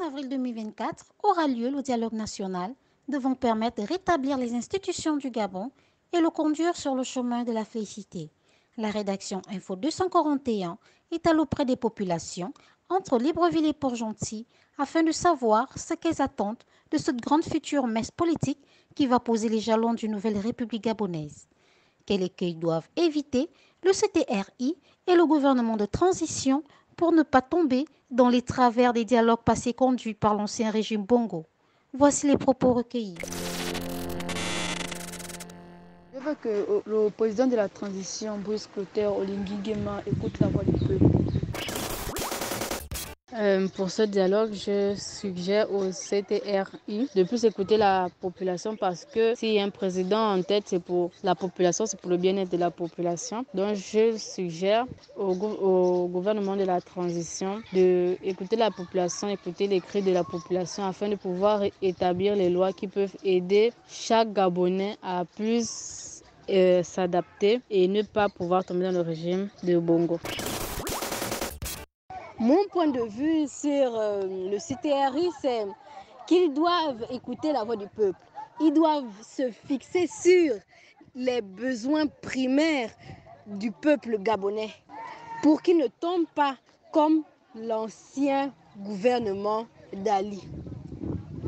avril 2024 aura lieu le dialogue national devant permettre de rétablir les institutions du Gabon et le conduire sur le chemin de la félicité. La rédaction Info 241 est allée auprès des populations entre Libreville et Port-Gentil afin de savoir ce qu'elles attendent de cette grande future messe politique qui va poser les jalons d'une nouvelle République gabonaise. Quel écueil doivent éviter le CTRI et le gouvernement de transition pour ne pas tomber dans les travers des dialogues passés conduits par l'ancien régime Bongo? Voici les propos recueillis. Je veux que le président de la transition, Brice Clotaire Oligui Nguema, écoute la voix du peuple. Pour ce dialogue, je suggère au CTRI de plus écouter la population parce que s'il y a un président en tête, c'est pour la population, c'est pour le bien-être de la population. Donc je suggère au gouvernement de la transition d'écouter la population, écouter les cris de la population afin de pouvoir établir les lois qui peuvent aider chaque Gabonais à plus s'adapter et ne pas pouvoir tomber dans le régime de Bongo. Mon point de vue sur le CTRI, c'est qu'ils doivent écouter la voix du peuple. Ils doivent se fixer sur les besoins primaires du peuple gabonais pour qu'ils ne tombent pas comme l'ancien gouvernement d'Ali.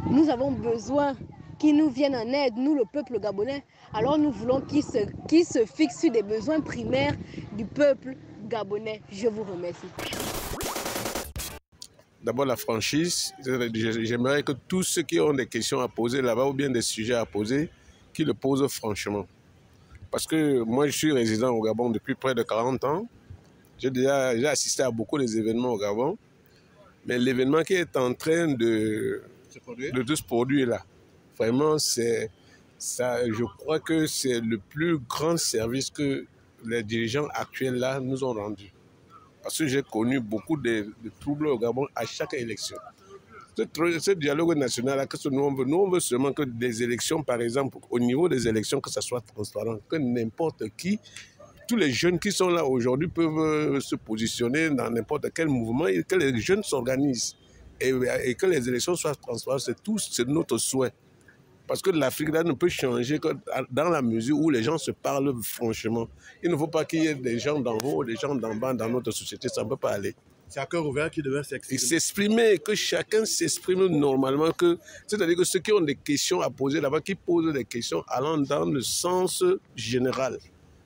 Nous avons besoin qu'ils nous viennent en aide, nous le peuple gabonais. Alors nous voulons qu'ils se fixent sur des besoins primaires du peuple gabonais. Je vous remercie. D'abord la franchise, j'aimerais que tous ceux qui ont des questions à poser là-bas ou bien des sujets à poser, qu'ils le posent franchement. Parce que moi je suis résident au Gabon depuis près de 40 ans. J'ai assisté à beaucoup d'événements au Gabon. Mais l'événement qui est en train de se produire là, vraiment je crois que c'est le plus grand service que les dirigeants actuels là nous ont rendu. Parce que j'ai connu beaucoup de troubles au Gabon à chaque élection. Ce dialogue national, qu'est-ce que nous on veut? Nous, on veut seulement que des élections, par exemple, au niveau des élections, que ça soit transparent, que n'importe qui, tous les jeunes qui sont là aujourd'hui peuvent se positionner dans n'importe quel mouvement et que les jeunes s'organisent et que les élections soient transparentes. C'est notre souhait. Parce que l'Afrique là ne peut changer que dans la mesure où les gens se parlent franchement. Il ne faut pas qu'il y ait des gens d'en haut, des gens d'en bas dans notre société, ça ne peut pas aller. C'est à cœur ouvert qu'ils devaient s'exprimer. Que chacun s'exprime normalement, c'est-à-dire que ceux qui ont des questions à poser là-bas, qui posent des questions allant dans le sens général,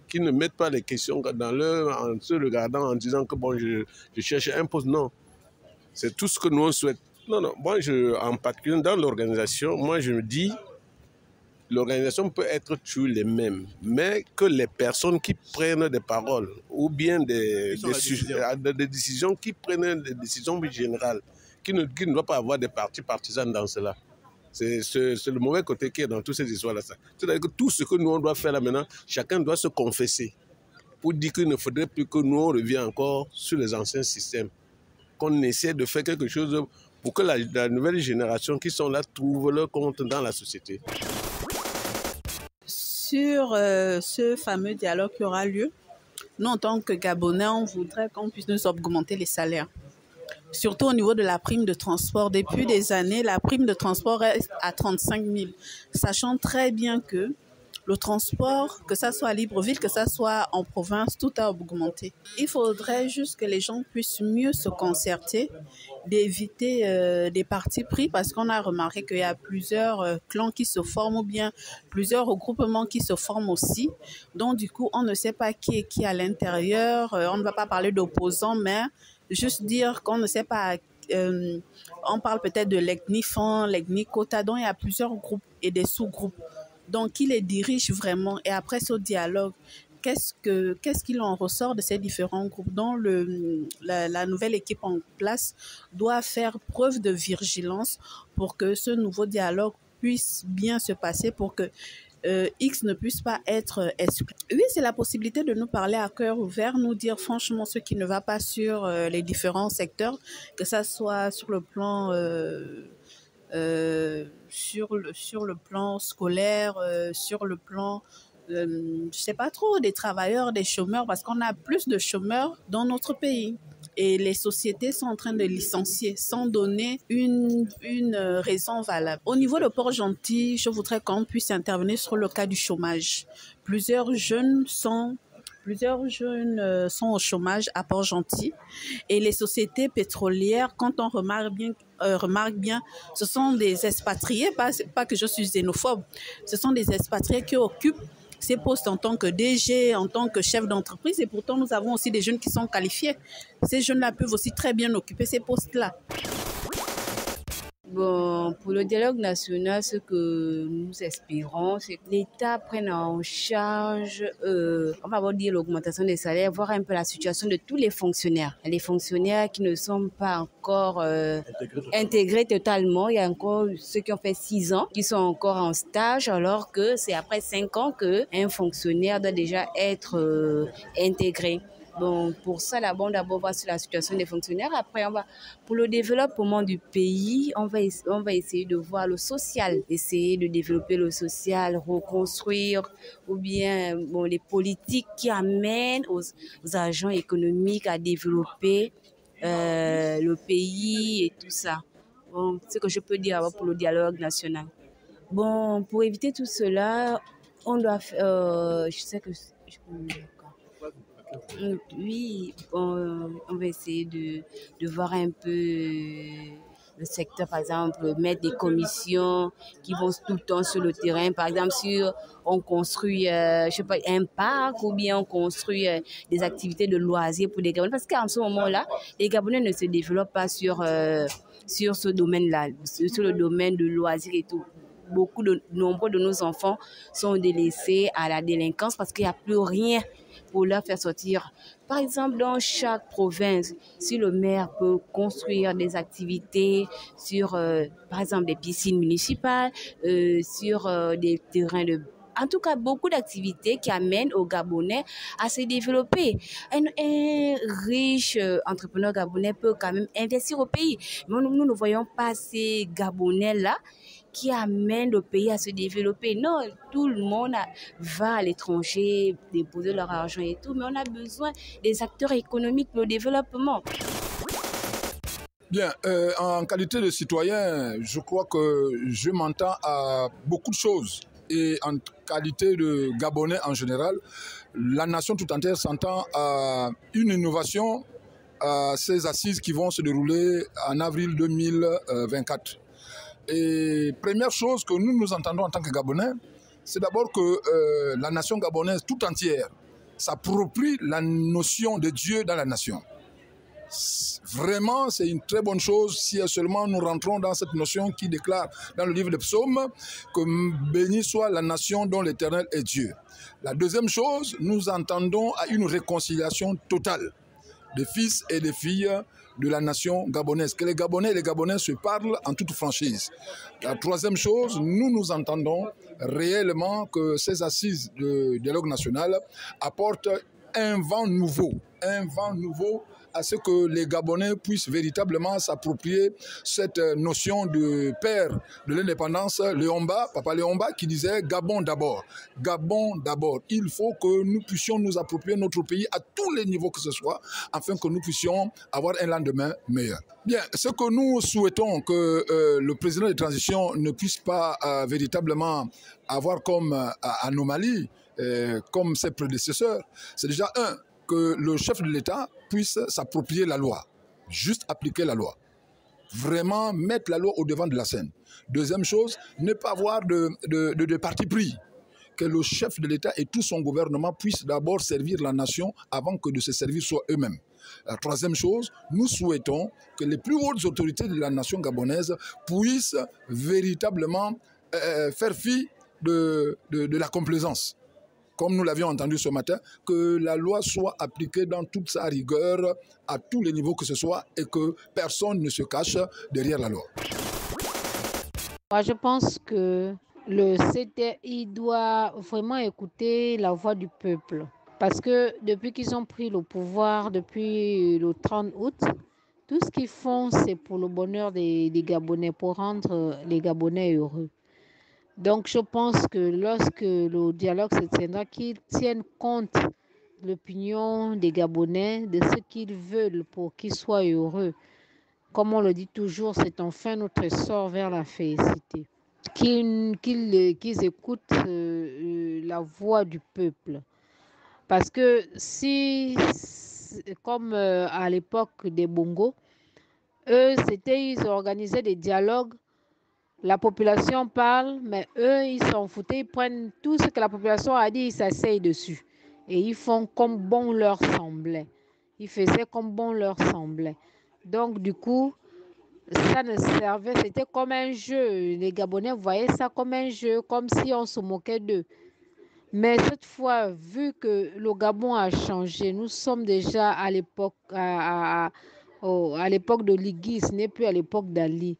qui ne mettent pas les questions en se regardant en disant que bon, je cherche un poste. Non, c'est tout ce que nous on souhaite. Non, moi en particulier dans l'organisation, moi je me dis, l'organisation peut être toujours les mêmes, mais que les personnes qui prennent des paroles ou bien des décisions, qui prennent des décisions générales, qui ne doivent pas avoir des partis partisans dans cela. C'est le mauvais côté qui est dans toutes ces histoires-là. C'est-à-dire que tout ce que nous on doit faire là maintenant, chacun doit se confesser pour dire qu'il ne faudrait plus que nous on revienne encore sur les anciens systèmes, qu'on essaie de faire quelque chose pour que la nouvelle génération qui sont là trouve leur compte dans la société. Sur ce fameux dialogue qui aura lieu, nous, en tant que Gabonais, on voudrait qu'on puisse nous augmenter les salaires. Surtout au niveau de la prime de transport. Depuis des années, la prime de transport reste à 35 000. Sachant très bien que le transport, que ça soit à Libreville, que ça soit en province, tout a augmenté. Il faudrait juste que les gens puissent mieux se concerter, d'éviter des partis pris, parce qu'on a remarqué qu'il y a plusieurs clans qui se forment ou bien plusieurs regroupements qui se forment aussi. Donc du coup, on ne sait pas qui est qui à l'intérieur. On ne va pas parler d'opposants, mais juste dire qu'on ne sait pas. On parle peut-être de l'ethnie Fan, l'ethnie Kota, donc il y a plusieurs groupes et des sous-groupes. Donc, qui les dirige vraiment? Et après ce dialogue, qu'est-ce qu'il en ressort de ces différents groupes? Donc, la nouvelle équipe en place doit faire preuve de vigilance pour que ce nouveau dialogue puisse bien se passer, pour que X ne puisse pas être exclu. Oui, c'est la possibilité de nous parler à cœur ouvert, nous dire franchement ce qui ne va pas sur les différents secteurs, que ça soit sur le plan... sur le plan scolaire, sur le plan, je sais pas trop, des travailleurs, des chômeurs, parce qu'on a plus de chômeurs dans notre pays. Et les sociétés sont en train de licencier sans donner une raison valable. Au niveau de Port-Gentil, je voudrais qu'on puisse intervenir sur le cas du chômage. Plusieurs jeunes sont au chômage à Port-Gentil et les sociétés pétrolières, quand on remarque bien, ce sont des expatriés, pas que je suis xénophobe, ce sont des expatriés qui occupent ces postes en tant que DG, en tant que chef d'entreprise et pourtant nous avons aussi des jeunes qui sont qualifiés. Ces jeunes-là peuvent aussi très bien occuper ces postes-là. Bon, pour le dialogue national, ce que nous espérons, c'est que l'État prenne en charge, on va dire l'augmentation des salaires, voir un peu la situation de tous les fonctionnaires. Les fonctionnaires qui ne sont pas encore intégrés totalement. Il y a encore ceux qui ont fait 6 ans, qui sont encore en stage, alors que c'est après 5 ans qu'un fonctionnaire doit déjà être intégré. Bon, pour ça, on va d'abord voir sur la situation des fonctionnaires. Après, pour le développement du pays, on va essayer de voir le social, essayer de développer le social, reconstruire, ou bien les politiques qui amènent aux agents économiques à développer le pays et tout ça. Bon, c'est ce que je peux dire pour le dialogue national. Bon, pour éviter tout cela, on doit faire, je sais que... Oui, on va essayer de voir un peu le secteur, par exemple, mettre des commissions qui vont tout le temps sur le terrain. Par exemple, si on construit, je sais pas, un parc ou bien on construit des activités de loisirs pour les Gabonais. Parce qu'en ce moment-là, les Gabonais ne se développent pas sur ce domaine-là, sur le domaine de loisirs et tout. Nombreux de nos enfants sont délaissés à la délinquance parce qu'il n'y a plus rien pour leur faire sortir. Par exemple, dans chaque province, si le maire peut construire des activités sur, par exemple, des piscines municipales, sur des terrains de... En tout cas, beaucoup d'activités qui amènent aux Gabonais à se développer. Un riche entrepreneur gabonais peut quand même investir au pays. Mais nous ne voyons pas ces Gabonais-là qui amènent le pays à se développer. Non, tout le monde va à l'étranger déposer leur argent et tout, mais on a besoin des acteurs économiques pour le développement. Bien, en qualité de citoyen, je crois que je m'entends à beaucoup de choses. Et en qualité de Gabonais en général, la nation tout entière s'entend à une innovation, à ces assises qui vont se dérouler en avril 2024. Et première chose que nous entendons en tant que Gabonais, c'est d'abord que la nation gabonaise tout entière s'approprie la notion de Dieu dans la nation. Vraiment, c'est une très bonne chose si seulement nous rentrons dans cette notion qui déclare dans le livre des psaumes que béni soit la nation dont l'Éternel est Dieu. La deuxième chose, nous entendons à une réconciliation totale des fils et des filles de la nation gabonaise, que les Gabonais et les Gabonais se parlent en toute franchise. La troisième chose, nous entendons réellement que ces assises de dialogue national apportent un vent nouveau à ce que les Gabonais puissent véritablement s'approprier cette notion de père de l'indépendance, Léomba, Papa Léomba, qui disait Gabon d'abord. Gabon d'abord. Il faut que nous puissions nous approprier notre pays à tous les niveaux que ce soit, afin que nous puissions avoir un lendemain meilleur. Bien, ce que nous souhaitons que le président de transition ne puisse pas véritablement avoir comme anomalie, comme ses prédécesseurs, c'est déjà que le chef de l'État puisse s'approprier la loi, juste appliquer la loi. Vraiment mettre la loi au devant de la scène. Deuxième chose, ne pas avoir de parti pris. Que le chef de l'État et tout son gouvernement puissent d'abord servir la nation avant que de se servir soit eux-mêmes. La troisième chose, nous souhaitons que les plus hautes autorités de la nation gabonaise puissent véritablement faire fi de la complaisance. Comme nous l'avions entendu ce matin, que la loi soit appliquée dans toute sa rigueur, à tous les niveaux que ce soit, et que personne ne se cache derrière la loi. Moi, je pense que le CTI doit vraiment écouter la voix du peuple. Parce que depuis qu'ils ont pris le pouvoir, depuis le 30 août, tout ce qu'ils font, c'est pour le bonheur des Gabonais, pour rendre les Gabonais heureux. Donc, je pense que lorsque le dialogue se tiendra, qu'ils tiennent compte l'opinion des Gabonais, de ce qu'ils veulent pour qu'ils soient heureux. Comme on le dit toujours, c'est enfin notre essor vers la félicité. Qu'ils écoutent la voix du peuple. Parce que si, comme à l'époque des Bongo, ils organisaient des dialogues, la population parle, mais eux, ils s'en foutaient, ils prennent tout ce que la population a dit, ils s'asseyent dessus. Et ils font comme bon leur semblait. Ils faisaient comme bon leur semblait. Donc, du coup, ça ne servait, c'était comme un jeu. Les Gabonais voyaient ça comme un jeu, comme si on se moquait d'eux. Mais cette fois, vu que le Gabon a changé, nous sommes déjà à l'époque de Ligui, ce n'est plus à l'époque d'Ali.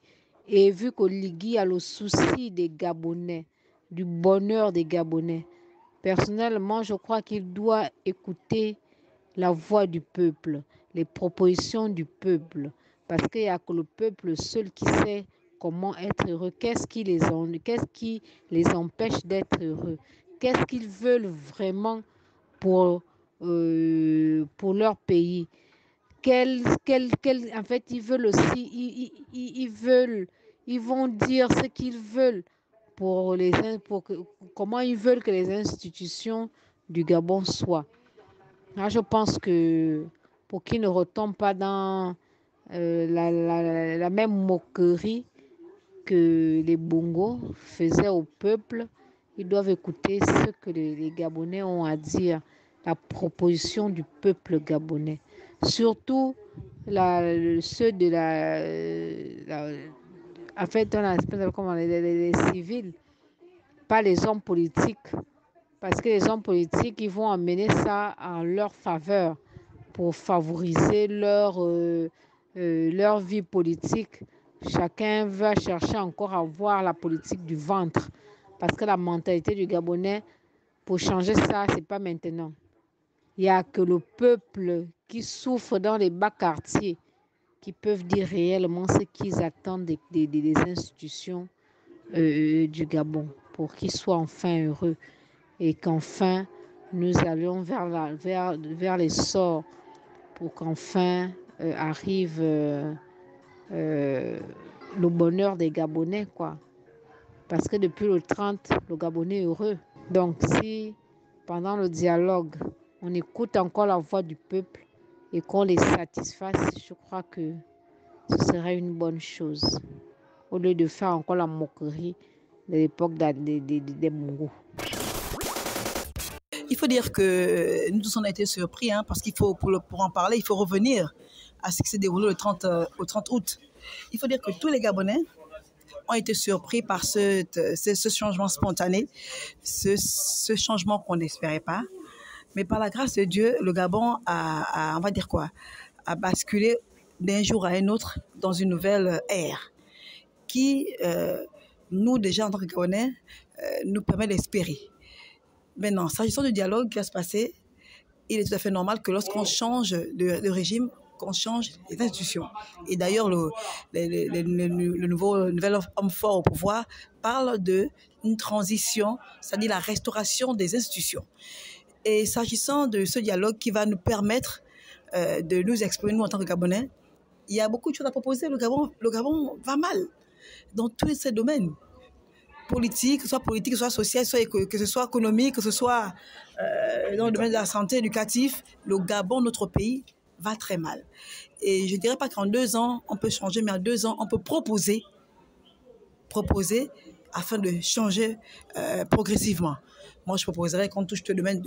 Et vu que Ligui a le souci des Gabonais, du bonheur des Gabonais, personnellement, je crois qu'il doit écouter la voix du peuple, les propositions du peuple, parce qu'il n'y a que le peuple seul qui sait comment être heureux, qu'est-ce qui les empêche d'être heureux, qu'est-ce qu'ils veulent vraiment pour leur pays. En fait, ils veulent aussi, ils vont dire ce qu'ils veulent comment ils veulent que les institutions du Gabon soient. Là, je pense que pour qu'ils ne retombent pas dans la même moquerie que les Bongo faisaient au peuple, ils doivent écouter ce que les Gabonais ont à dire, la proposition du peuple gabonais. Surtout ceux de en fait, on appelle comment les civils, pas les hommes politiques. Parce que les hommes politiques, ils vont amener ça en leur faveur pour favoriser leur vie politique. Chacun va chercher encore à voir la politique du ventre. Parce que la mentalité du Gabonais, pour changer ça, ce n'est pas maintenant. Il n'y a que le peuple qui souffre dans les bas quartiers qui peuvent dire réellement ce qu'ils attendent des institutions du Gabon pour qu'ils soient enfin heureux et qu'enfin nous allions vers l'essor pour qu'enfin arrive le bonheur des Gabonais, quoi. Parce que depuis le 30, le Gabonais est heureux. Donc si pendant le dialogue, on écoute encore la voix du peuple et qu'on les satisfasse, je crois que ce serait une bonne chose. Au lieu de faire encore la moquerie de l'époque des Mongols. Il faut dire que nous tous on a été surpris, parce qu'il faut, pour en parler, il faut revenir à ce qui s'est déroulé au 30 août. Il faut dire que tous les Gabonais ont été surpris par ce changement spontané, ce changement qu'on n'espérait pas. Mais par la grâce de Dieu, le Gabon a basculé d'un jour à un autre dans une nouvelle ère qui, nous déjà en tant que Gabonais, nous permet d'espérer. Maintenant, s'agissant du dialogue qui va se passer, il est tout à fait normal que lorsqu'on change de régime, qu'on change les institutions. Et d'ailleurs, le nouvel homme fort au pouvoir parle d'une transition, c'est-à-dire la restauration des institutions. Et s'agissant de ce dialogue qui va nous permettre de nous exprimer, nous en tant que Gabonais, il y a beaucoup de choses à proposer. Le Gabon va mal dans tous ces domaines. Politique, que ce soit social, que ce soit économique, que ce soit dans le domaine de la santé, éducatif, le Gabon, notre pays, va très mal. Et je ne dirais pas qu'en 2 ans, on peut changer, mais en 2 ans, on peut proposer afin de changer progressivement. Moi, je proposerais qu'on touche le domaine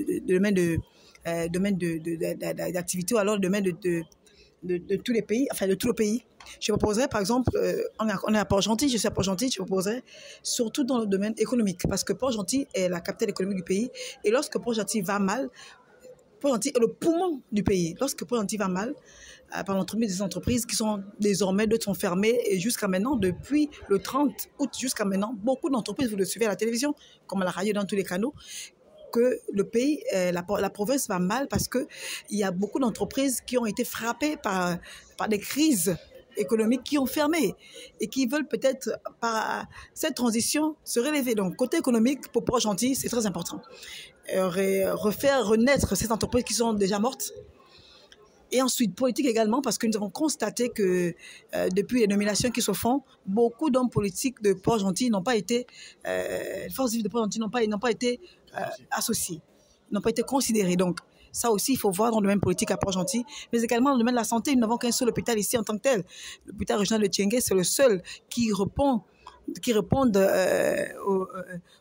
d'activité ou alors le domaine de tous les pays, enfin de tout le pays. Je proposerais, par exemple, on est à Port-Gentil, je suis à Port-Gentil, je proposerais surtout dans le domaine économique, parce que Port-Gentil est la capitale économique du pays, et lorsque Port-Gentil va mal, Port-Gentil est le poumon du pays. Lorsque Port-Gentil va mal, par l'entremise des entreprises qui sont désormais, d'autres sont fermées, et jusqu'à maintenant, depuis le 30 août jusqu'à maintenant, beaucoup d'entreprises, vous le suivez à la télévision, comme à la radio, dans tous les canaux, que le pays, la province va mal parce qu'il y a beaucoup d'entreprises qui ont été frappées par des crises économiques qui ont fermé et qui veulent peut-être, par cette transition, se relever. Donc, côté économique, pour Port-Gentil, c'est très important. refaire renaître ces entreprises qui sont déjà mortes. Et ensuite, politique également, parce que nous avons constaté que depuis les nominations qui se font, beaucoup d'hommes politiques de Port-Gentil n'ont pas été, les forces vives de Port-Gentil n'ont pas été associés, n'ont pas été considérés. Donc, ça aussi, il faut voir dans le domaine politique à Port-Gentil, mais également dans le domaine de la santé. Nous n'avons qu'un seul hôpital ici en tant que tel. L'hôpital régional de Tiengue, c'est le seul qui répond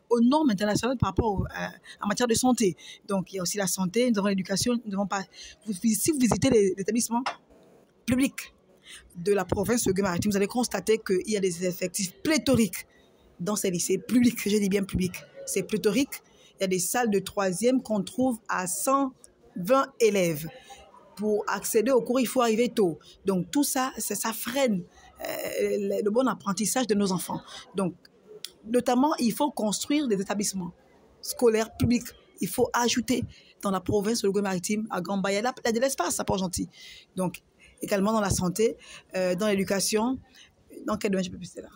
aux normes internationales par rapport en matière de santé. Donc, il y a aussi la santé, nous avons l'éducation. Nous devons pas... Si vous visitez les établissements publics de la province de Gué-Maritime, vous allez constater qu'il y a des effectifs pléthoriques dans ces lycées publics. Je dis bien publics. C'est pléthorique. Il y a des salles de 3e qu'on trouve à 120 élèves. Pour accéder au cours, il faut arriver tôt. Donc, tout ça, ça freine le bon apprentissage de nos enfants. Donc, notamment, il faut construire des établissements scolaires publics. Il faut ajouter dans la province de Gué-Maritime, à Grand-Baye, il y a de l'espace à Port-Gentil. Donc, également dans la santé, dans l'éducation. Dans quel domaine je peux plus là?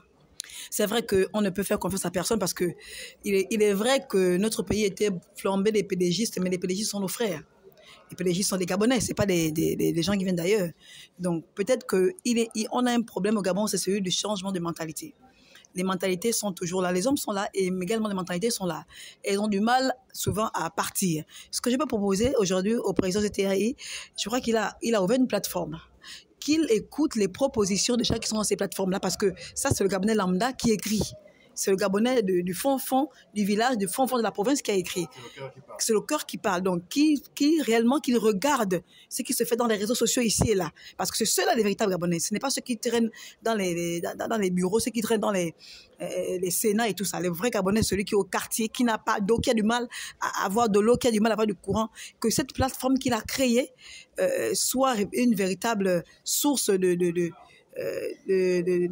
C'est vrai qu'on ne peut faire confiance à personne parce qu'il est vrai que notre pays était flambé des pédégistes, mais les pédégistes sont nos frères. Les pédégistes sont des Gabonais, ce n'est pas des gens qui viennent d'ailleurs. Donc peut-être qu'on a un problème au Gabon, c'est celui du changement de mentalité. Les mentalités sont toujours là, les hommes sont là, et également les mentalités sont là. Elles ont du mal souvent à partir. Ce que je peux proposer aujourd'hui au président du TRI, je crois qu'il a ouvert une plateforme, qu'il écoute les propositions de gens qui sont dans ces plateformes-là, parce que ça, c'est le Gabonais lambda qui écrit. C'est le Gabonais du fond du village, du fond de la province qui a écrit. C'est le cœur qui parle. Donc, qui réellement qu'il regarde ce qui se fait dans les réseaux sociaux ici et là. Parce que c'est ceux-là les véritables Gabonais. Ce n'est pas ceux qui traînent dans les bureaux, ceux qui traînent dans les sénats et tout ça. Le vrai Gabonais, celui qui est au quartier, qui n'a pas d'eau, qui a du mal à avoir de l'eau, qui a du mal à avoir du courant. Que cette plateforme qu'il a créée soit une véritable source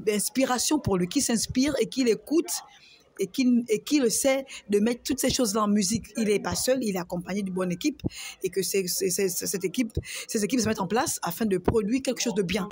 d'inspiration pour lui, qui s'inspire et qui l'écoute et qui le sait de mettre toutes ces choses-là en musique. Il n'est pas seul, il est accompagné d'une bonne équipe et que ces équipes se mettent en place afin de produire quelque chose de bien.